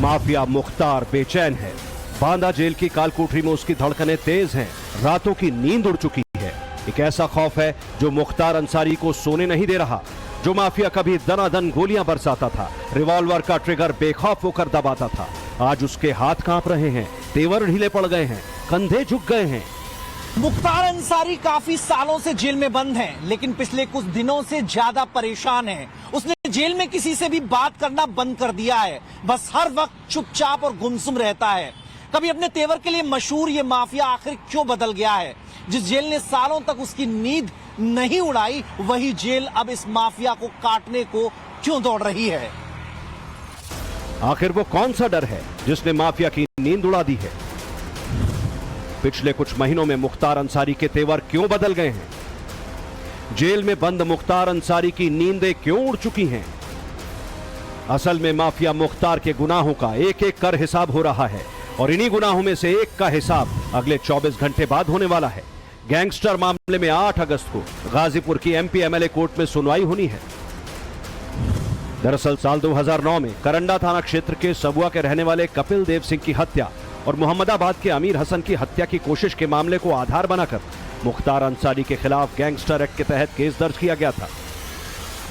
Mafia Mukhtar बेचैन है। Banda jail की कालकोठरी में उसकी धड़कनें तेज हैं, रातों की नींद उड़ चुकी है। एक ऐसा खौफ है जो मुख्तार अंसारी को सोने नहीं दे रहा। जो माफिया कभी दनादन गोलियां बरसाता था, रिवॉल्वर का ट्रिगर बेखौफ होकर दबाता था, आज उसके हाथ कांप रहे हैं, तेवर ढीले पड़ गए हैं, कंधे झुक गए हैं। मुख्तार अंसारी काफी सालों से जेल में बंद है, लेकिन पिछले कुछ दिनों से ज्यादा परेशान है। उसने जेल में किसी से भी बात करना बंद कर दिया है, बस हर वक्त चुपचाप और गुमसुम रहता है। कभी अपने तेवर के लिए मशहूर ये माफिया आखिर क्यों बदल गया है? जिस जेल ने सालों तक उसकी नींद नहीं उड़ाई, वही जेल अब इस माफिया को काटने को क्यों दौड़ रही है? आखिर वो कौन सा डर है जिसने माफिया की नींद उड़ा दी है? पिछले कुछ महीनों में मुख्तार अंसारी के तेवर क्यों बदल गए हैं? जेल में बंद मुख्तार अंसारी की नींदें क्यों उड़ चुकी हैं? असल में माफिया मुख्तार के गुनाहों का एक एक कर हिसाब हो रहा है, और इन्हीं गुनाहों में से एक का हिसाब अगले 24 घंटे बाद होने वाला है। गैंगस्टर मामले में 8 अगस्त को गाजीपुर की एमपी एमएलए कोर्ट में सुनवाई होनी है। दरअसल साल 2009 में करंडा थाना क्षेत्र के सबुआ के रहने वाले कपिल देव सिंह की हत्या और मोहम्मदाबाद के अमीर हसन की हत्या की कोशिश के मामले को आधार बनाकर मुख्तार अंसारी के खिलाफ गैंगस्टर एक्ट के तहत केस दर्ज किया गया था।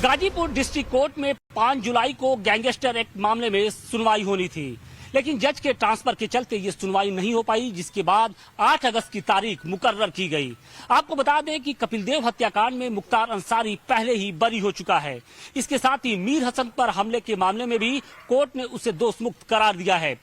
गाजीपुर डिस्ट्रिक्ट कोर्ट में 5 जुलाई को गैंगस्टर एक्ट मामले में सुनवाई होनी थी, लेकिन जज के ट्रांसफर के चलते ये सुनवाई नहीं हो पाई, जिसके बाद 8 अगस्त की तारीख मुकर्रर की गई। आपको बता दें कि कपिल देव हत्याकांड में मुख्तार अंसारी पहले ही बरी हो चुका है। इसके साथ ही मीर हसन पर हमले के मामले में भी कोर्ट ने उसे दोष मुक्त करार दिया है।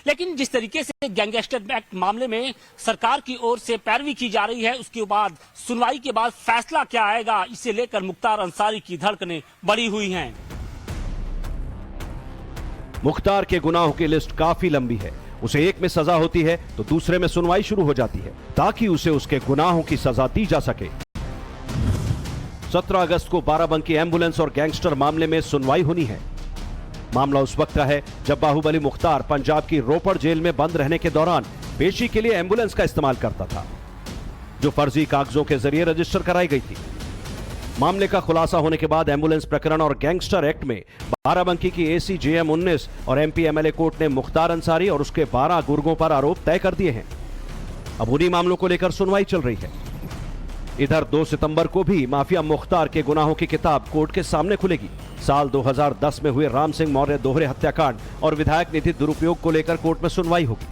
लेकिन जिस तरीके से गैंगस्टर एक्ट मामले में सरकार की ओर से पैरवी की जा रही है, उसके बाद सुनवाई के बाद फैसला क्या आएगा, इसे लेकर मुख्तार अंसारी की धड़कनें बढ़ी हुई हैं। मुख्तार के गुनाहों की लिस्ट काफी लंबी है। उसे एक में सजा होती है तो दूसरे में सुनवाई शुरू हो जाती है, ताकि उसे उसके गुनाहों की सजा दी जा सके। 17 अगस्त को बाराबंकी एम्बुलेंस और गैंगस्टर मामले में सुनवाई होनी है। मामला उस वक्त का है जब बाहुबली मुख्तार पंजाब की रोपड़ जेल में बंद रहने के दौरान पेशी के लिए एम्बुलेंस का इस्तेमाल करता था, जो फर्जी कागजों के जरिए रजिस्टर कराई गई थी। मामले का खुलासा होने के बाद एम्बुलेंस प्रकरण और गैंगस्टर एक्ट में बाराबंकी की ACJM 19 और MP MLA कोर्ट ने मुख्तार अंसारी और उसके 12 गुर्गों पर आरोप तय कर दिए हैं। अब उन्हीं मामलों को लेकर सुनवाई चल रही है। इधर 2 सितंबर को भी माफिया मुख्तार के गुनाहों की किताब कोर्ट के सामने खुलेगी। साल 2010 में हुए राम सिंह मौर्य दोहरे हत्याकांड और विधायक निधि दुरुपयोग को लेकर कोर्ट में सुनवाई होगी।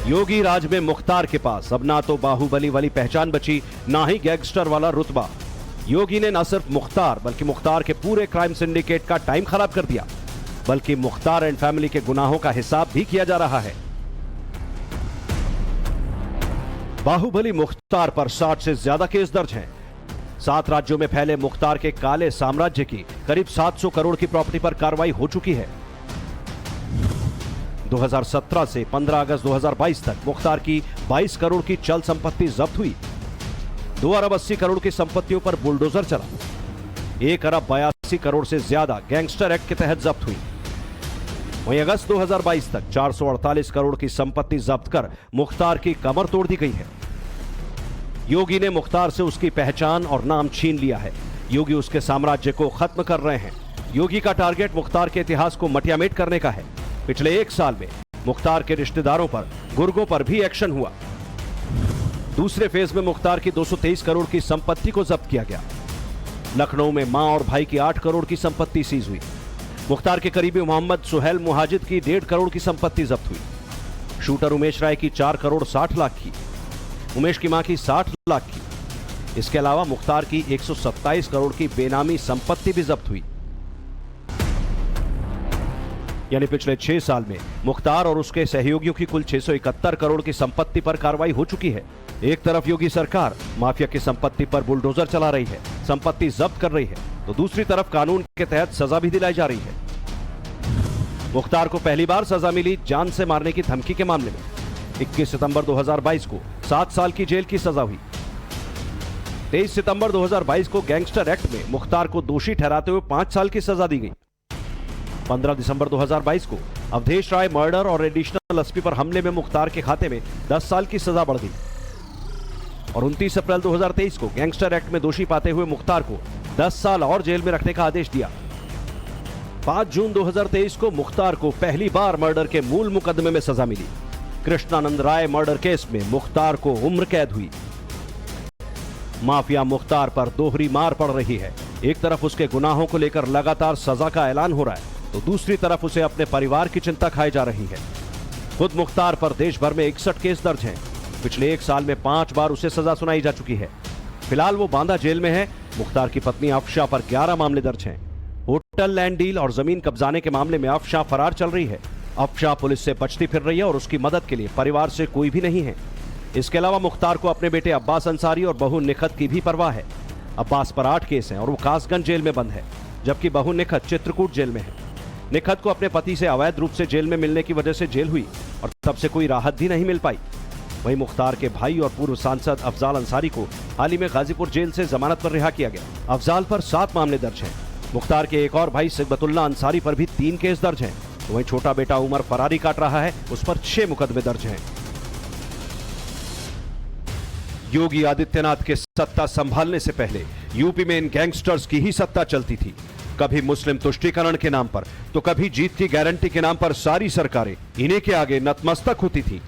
योगी राज में मुख्तार के पास अब ना तो बाहुबली वाली पहचान बची, ना ही गैंगस्टर वाला रुतबा। योगी ने न सिर्फ मुख्तार बल्कि मुख्तार के पूरे क्राइम सिंडिकेट का टाइम खराब कर दिया, बल्कि मुख्तार एंड फैमिली के गुनाहों का हिसाब भी किया जा रहा है। बाहुबली मुख्तार पर 60 से ज्यादा केस दर्ज हैं। 7 राज्यों में फैले मुख्तार के काले साम्राज्य की करीब 700 करोड़ की प्रॉपर्टी पर कार्रवाई हो चुकी है। 2017 से 15 अगस्त 2022 तक मुख्तार की 22 करोड़ की चल संपत्ति जब्त हुई। 2 अरब 80 करोड़ की संपत्तियों पर बुलडोजर चला। 1 अरब 82 करोड़ से ज्यादा गैंगस्टर एक्ट के तहत जब्त हुई। वहीं अगस्त 2022 तक 448 करोड़ की संपत्ति जब्त कर मुख्तार की कमर तोड़ दी गई है। योगी ने मुख्तार से उसकी पहचान और नाम छीन लिया है। योगी उसके साम्राज्य को खत्म कर रहे हैं। योगी का टारगेट मुख्तार के इतिहास को मटियामेट करने का है। पिछले 1 साल में मुख्तार के रिश्तेदारों पर, गुर्गों पर भी एक्शन हुआ। दूसरे फेज में मुख्तार की 223 करोड़ की संपत्ति को जब्त किया गया। लखनऊ में मां और भाई की 8 करोड़ की संपत्ति सीज हुई। मुख्तार के करीबी मोहम्मद सुहेल मुहाजिद की 1.5 करोड़ की संपत्ति जब्त हुई। शूटर उमेश राय की 4 करोड़ 60 लाख की, उमेश की मां की 60 लाख की। इसके अलावा मुख्तार की 127 करोड़ की बेनामी संपत्ति भी जब्त हुई। यानी पिछले 6 साल में मुख्तार और उसके सहयोगियों की कुल 671 करोड़ की संपत्ति पर कार्रवाई हो चुकी है। एक तरफ योगी सरकार माफिया की संपत्ति पर बुलडोजर चला रही है, संपत्ति जब्त कर रही है, तो दूसरी तरफ कानून के तहत सजा भी दिलाई जा रही है। मुख्तार को पहली बार सजा मिली जान से मारने की धमकी के मामले में। 21 सितंबर 2022 को 7 साल की जेल की सजा हुई। 23 सितंबर 2022 को गैंगस्टर एक्ट में मुख्तार को दोषी ठहराते हुए 5 साल की सजा दी गई। 15 दिसंबर 2022 को अवधेश राय मर्डर और एडिशनल एसपी पर हमले में मुख्तार के खाते में 10 साल की सजा बढ़ गई। और 29 अप्रैल 2023 को गैंगस्टर एक्ट में दोषी पाते हुए मुख्तार को 10 साल और जेल में रखने का आदेश दिया। 5 जून 2023 को मुख्तार को पहली बार मर्डर के मूल मुकदमे में सजा मिली। कृष्णानंद राय मर्डर केस में मुख्तार को उम्र कैद हुई। माफिया मुख्तार पर दोहरी मार पड़ रही है। एक तरफ उसके गुनाहों को लेकर लगातार सजा का ऐलान हो रहा है, तो दूसरी तरफ उसे अपने परिवार की चिंता खाई जा रही है। खुद मुख्तार पर देश भर में 61 केस दर्ज हैं। पिछले 1 साल में 5 बार उसे सजा सुनाई जा चुकी है। फिलहाल वो बांदा जेल में है। मुख्तार की पत्नी अफशाह पर 11 मामले दर्ज हैं। होटल, लैंड डील और जमीन कब्जाने के मामले में अफशाह फरार चल रही है। अफशाह पुलिस से बचती फिर रही है और उसकी मदद के लिए परिवार से कोई भी नहीं है। इसके अलावा मुख्तार को अपने बेटे अब्बास अंसारी और बहू निखत की भी परवाह है। अब्बास पर 8 केस हैं और वो कासगंज जेल में बंद है, जबकि बहू निखत चित्रकूट जेल में है। निखत को अपने पति से अवैध रूप से जेल में मिलने की वजह से जेल हुई और तब से कोई राहत भी नहीं मिल पाई। वहीं मुख्तार के भाई और पूर्व सांसद अफजाल अंसारी को हाल ही में गाजीपुर जेल से जमानत पर रिहा किया गया। अफजाल पर 7 मामले दर्ज हैं। मुख्तार के एक और भाई सिकबतुल्ला अंसारी पर भी 3 केस दर्ज हैं। वहीं छोटा बेटा उमर फरारी काट रहा है, उस पर 6 मुकदमे दर्ज हैं। योगी आदित्यनाथ के सत्ता संभालने से पहले यूपी में इन गैंगस्टर्स की ही सत्ता चलती थी। कभी मुस्लिम तुष्टीकरण के नाम पर तो कभी जीत की गारंटी के नाम पर सारी सरकारें इन्हीं के आगे नतमस्तक होती थी।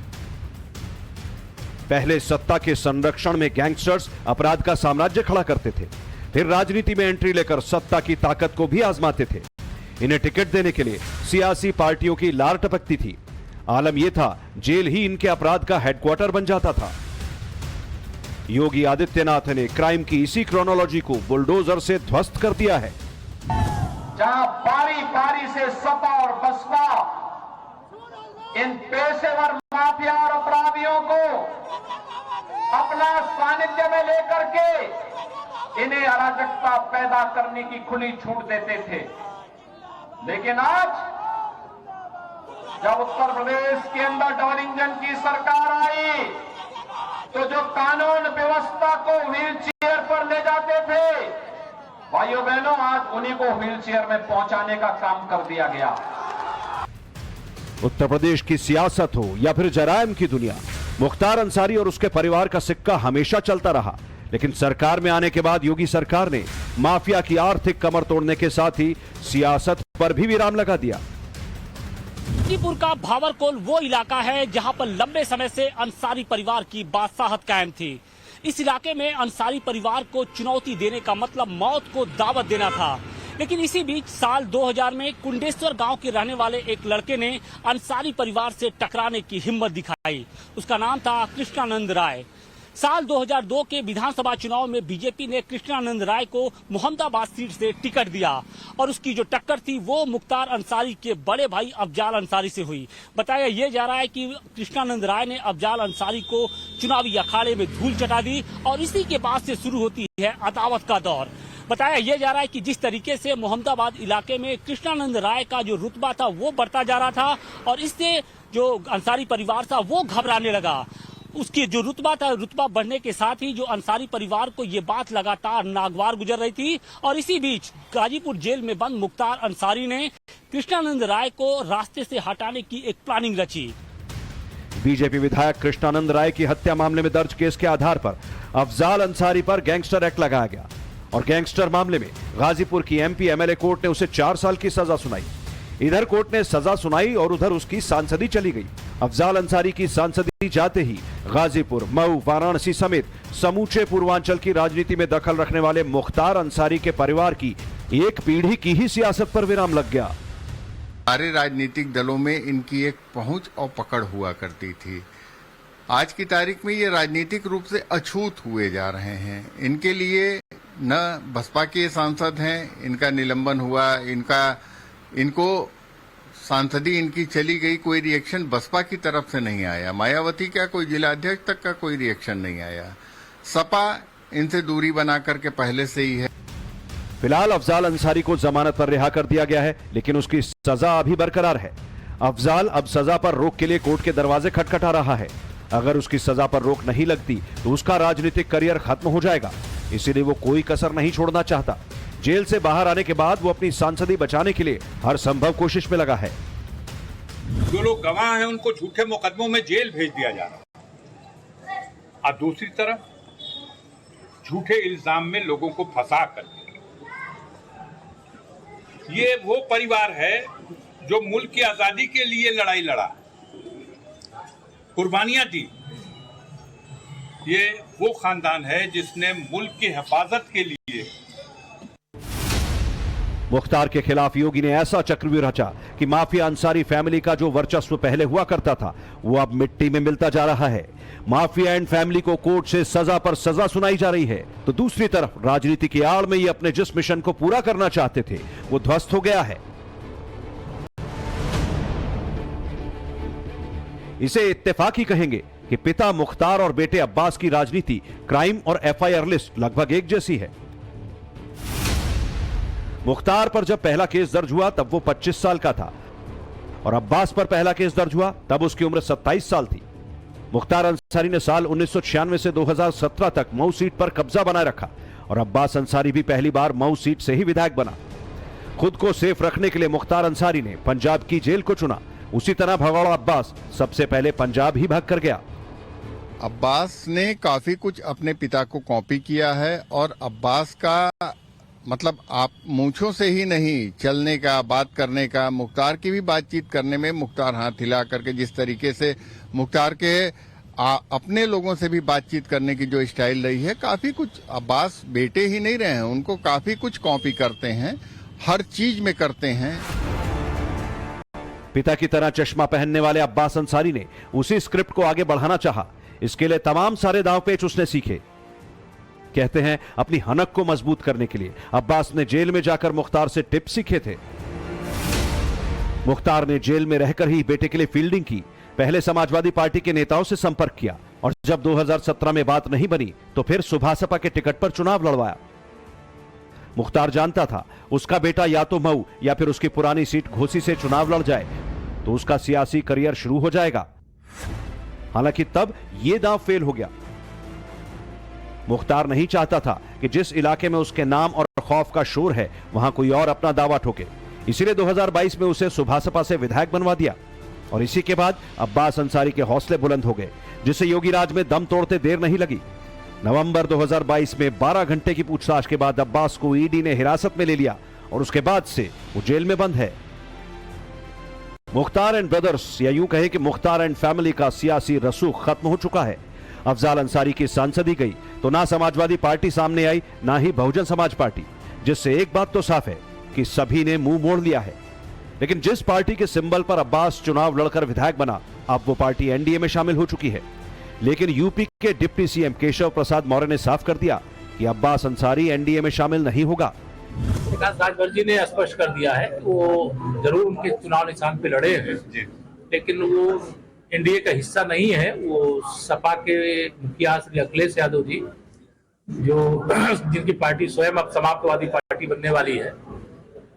पहले सत्ता के संरक्षण में गैंगस्टर्स अपराध का साम्राज्य खड़ा करते थे, फिर राजनीति में एंट्री लेकर सत्ता की ताकत को भी आजमाते थे। इन्हें टिकट देने के लिए सियासी पार्टियों की लार टपकती थी। आलम यह था, जेल ही इनके अपराध का हेडक्वार्टर बन जाता था। योगी आदित्यनाथ ने क्राइम की इसी क्रोनोलॉजी को बुलडोजर से ध्वस्त कर दिया है। जहां बारी बारी से सपा और बसपा इन पेशेवर माफिया और अपराधियों को अपना सानिध्य में लेकर के इन्हें अराजकता पैदा करने की खुली छूट देते थे, लेकिन आज जब उत्तर प्रदेश के अंदर डबल इंजन की सरकार आई तो जो कानून व्यवस्था को व्हील चेयर पर ले जाते थे, भाइयों बहनों, आज उन्हीं को व्हील चेयर में पहुंचाने का काम कर दिया गया। उत्तर प्रदेश की सियासत हो या फिर जराइम की दुनिया, मुख्तार अंसारी और उसके परिवार का सिक्का हमेशा चलता रहा। लेकिन सरकार में आने के बाद योगी सरकार ने माफिया की आर्थिक कमर तोड़ने के साथ ही सियासत पर भी विराम लगा दिया। गाजीपुर का भावरकोल वो इलाका है जहां पर लंबे समय से अंसारी परिवार की बादशाहत कायम थी। इस इलाके में अंसारी परिवार को चुनौती देने का मतलब मौत को दावत देना था। लेकिन इसी बीच साल 2000 में कुंडेश्वर गांव के रहने वाले एक लड़के ने अंसारी परिवार से टकराने की हिम्मत दिखाई। उसका नाम था कृष्णानंद राय। साल 2002 के विधानसभा चुनाव में बीजेपी ने कृष्णानंद राय को मोहम्मदाबाद सीट से टिकट दिया और उसकी जो टक्कर थी वो मुख्तार अंसारी के बड़े भाई अफजाल अंसारी से हुई। बताया ये जा रहा है कि कृष्णानंद राय ने अफजाल अंसारी को चुनावी अखाड़े में धूल चटा दी और इसी के बाद से शुरू होती है अदावत का दौर। बताया यह जा रहा है कि जिस तरीके से मोहम्मदाबाद इलाके में कृष्णानंद राय का जो रुतबा था वो बढ़ता जा रहा था और इससे जो अंसारी परिवार था वो घबराने लगा। उसकी जो रुतबा था, रुतबा बढ़ने के साथ ही जो अंसारी परिवार को ये बात लगातार नागवार गुजर रही थी और इसी बीच गाजीपुर जेल में बंद मुख्तार अंसारी ने कृष्णानंद राय को रास्ते से हटाने की एक प्लानिंग रची। बीजेपी विधायक कृष्णानंद राय की हत्या मामले में दर्ज केस के आधार पर अफजाल अंसारी पर गैंगस्टर एक्ट लगाया गया और गैंगस्टर मामले में गाजीपुर की एमपी एमएलए कोर्ट ने उसे 4 साल की सजा सुनाई। इधर कोर्ट ने सजा सुनाई और उधर उसकी सांसदी चली गई। अफजाल अंसारी की सांसदी जाते ही गाजीपुर, मऊ, वाराणसी समेत समूचे पूर्वांचल की राजनीति में दखल रखने वाले मुख्तार अंसारी के परिवार की एक पीढ़ी की ही सियासत पर विराम लग गया। सारे राजनीतिक दलों में इनकी एक पहुंच और पकड़ हुआ करती थी। आज की तारीख में ये राजनीतिक रूप से अछूत हुए जा रहे हैं। इनके लिए न बसपा के सांसद हैं, इनका निलंबन हुआ, इनको सांसदी इनकी चली गई, कोई रिएक्शन बसपा की तरफ से नहीं आया। मायावती का कोई जिला अध्यक्ष तक का कोई रिएक्शन नहीं आया। सपा इनसे दूरी बना करके पहले से ही है। फिलहाल अफजाल अंसारी को जमानत पर रिहा कर दिया गया है, लेकिन उसकी सजा अभी बरकरार है। अफजाल अब सजा पर रोक के लिए कोर्ट के दरवाजे खटखटा रहा है। अगर उसकी सजा पर रोक नहीं लगती तो उसका राजनीतिक करियर खत्म हो जाएगा, इसीलिए वो कोई कसर नहीं छोड़ना चाहता। जेल से बाहर आने के बाद वो अपनी सांसदी बचाने के लिए हर संभव कोशिश में लगा है। जो लोग गवाह हैं उनको झूठे मुकदमों में जेल भेज दिया जा रहा है और दूसरी तरफ झूठे इल्जाम में लोगों को फंसा कर ये वो परिवार है जो मुल्क की आजादी के लिए लड़ाई लड़ा, कुर्बानियां दी। ये वो खानदान है जिसने मुल्क की हिफाजत के लिए। मुख्तार के खिलाफ योगी ने ऐसा चक्रव्यूह रचा कि माफिया अंसारी फैमिली का जो वर्चस्व पहले हुआ करता था वो अब मिट्टी में मिलता जा रहा है। माफिया एंड फैमिली को कोर्ट से सजा पर सजा सुनाई जा रही है, तो दूसरी तरफ राजनीति की आड़ में ये अपने जिस मिशन को पूरा करना चाहते थे वो ध्वस्त हो गया है। इसे इत्तेफाक ही कहेंगे कि पिता मुख्तार और बेटे अब्बास की राजनीति क्राइम और एफआईआर लिस्ट लगभग एक जैसी है। मुख्तार पर जब पहला केस दर्ज हुआ तब वो 25 साल का था और अब्बास पर पहला केस दर्ज हुआ तब उसकी उम्र 27 साल थी। मुख्तार अंसारी ने साल 1996 से 2017 तक मऊ सीट पर कब्जा बनाए रखा और अब्बास अंसारी भी पहली बार मऊ सीट से ही विधायक बना। खुद को सेफ रखने के लिए मुख्तार अंसारी ने पंजाब की जेल को चुना। उसी तरह भगौड़ा अब्बास सबसे पहले पंजाब ही भाग कर गया। अब्बास ने काफी कुछ अपने पिता को कॉपी किया है और अब्बास का मतलब आप मूंछों से ही नहीं, चलने का, बात करने का, मुख्तार की भी बातचीत करने में मुख्तार हाथ हिला करके जिस तरीके से मुख्तार के अपने लोगों से भी बातचीत करने की जो स्टाइल रही है, काफी कुछ अब्बास बेटे ही नहीं रहे हैं, उनको काफी कुछ कॉपी करते हैं, हर चीज में करते हैं। पिता की तरह चश्मा पहनने वाले अब्बास अंसारी ने उसी स्क्रिप्ट को आगे बढ़ाना चाहा। इसके लिए तमाम सारे दांव पेच उसने सीखे। कहते हैं अपनी हनक को मजबूत करने के लिए अब्बास ने जेल में जाकर मुख्तार से टिप्स सीखे थे। मुख्तार ने जेल में रहकर ही बेटे के लिए फील्डिंग की। पहले समाजवादी पार्टी के नेताओं से संपर्क किया और जब 2017 में बात नहीं बनी तो फिर सुभासपा के टिकट पर चुनाव लड़वाया। मुख्तार जानता था उसका बेटा या तो मऊ या फिर उसकी पुरानी सीट घोसी से चुनाव लड़ जाए तो उसका सियासी करियर शुरू हो जाएगा। हालांकि तब यह दांव फेल हो गया। मुख्तार नहीं चाहता था कि जिस इलाके में उसके नाम और खौफ का शोर है वहां कोई और अपना दावा ठोके। इसीलिए 2022 में उसे सुभासपा से विधायक बनवा दिया और इसी के बाद अब्बास अंसारी के हौसले बुलंद हो गए, जिससे योगी राज में दम तोड़ते देर नहीं लगी। नवंबर 2022 में 12 घंटे की पूछताछ के बाद अब्बास को ईडी ने हिरासत में ले लिया और उसके बाद से वो जेल में बंद है। मुख्तार एंड ब्रदर्स या यूं कहें कि मुख्तार एंड फैमिली का सियासी रसूख खत्म हो चुका है। अफजाल अंसारी की सांसदी गई तो ना समाजवादी पार्टी सामने आई ना ही बहुजन समाज पार्टी, जिससे एक बात तो साफ है कि सभी ने मुंह मोड़ लिया है। लेकिन जिस पार्टी के सिंबल पर अब्बास चुनाव लड़कर विधायक बना, अब वो पार्टी एनडीए में शामिल हो चुकी है। लेकिन यूपी के डिप्टी सीएम केशव प्रसाद मौर्य ने साफ कर दिया कि अब्बास अंसारी एनडीए में शामिल नहीं होगा। विकास राजभर जी ने स्पष्ट कर दिया है वो जरूर उनके चुनाव निशान पे लड़े हैं, लेकिन वो एनडीए का हिस्सा नहीं है। वो सपा के मुखिया श्री अखिलेश यादव जी, जो जिनकी पार्टी स्वयं अब समाजवादी पार्टी बनने वाली है,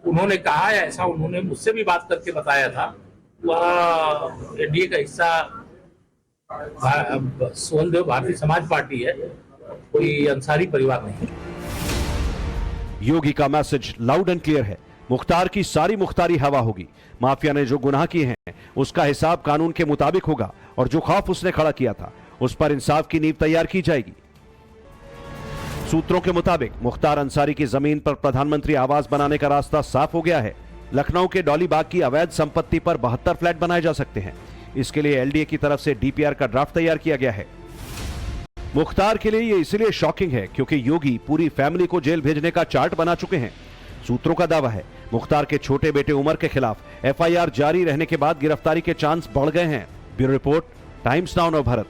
उन्होंने कहा है, ऐसा उन्होंने मुझसे भी बात करके बताया था, वह एनडीए का हिस्सा सोहनदेव भारतीय समाज पार्टी है, कोई अंसारी परिवार नहीं है। योगी का मैसेज लाउड एंड क्लियर है। मुख्तार की सारी मुख्तारी हवा होगी। माफिया ने जो गुनाह किए हैं उसका हिसाब कानून के मुताबिक होगा और जो खौफ उसने खड़ा किया था उस पर इंसाफ की नींव तैयार की जाएगी। सूत्रों के मुताबिक मुख्तार अंसारी की जमीन पर प्रधानमंत्री आवास बनाने का रास्ता साफ हो गया है। लखनऊ के डॉली बाग की अवैध संपत्ति पर 72 फ्लैट बनाए जा सकते हैं। इसके लिए एलडीए की तरफ से डीपीआर का ड्राफ्ट तैयार किया गया है। मुख्तार के लिए यह इसलिए शॉकिंग है क्योंकि योगी पूरी फैमिली को जेल भेजने का चार्ट बना चुके हैं। सूत्रों का दावा है मुख्तार के छोटे बेटे उमर के खिलाफ एफआईआर जारी रहने के बाद गिरफ्तारी के चांस बढ़ गए हैं। Bureau report, times now Navbharat.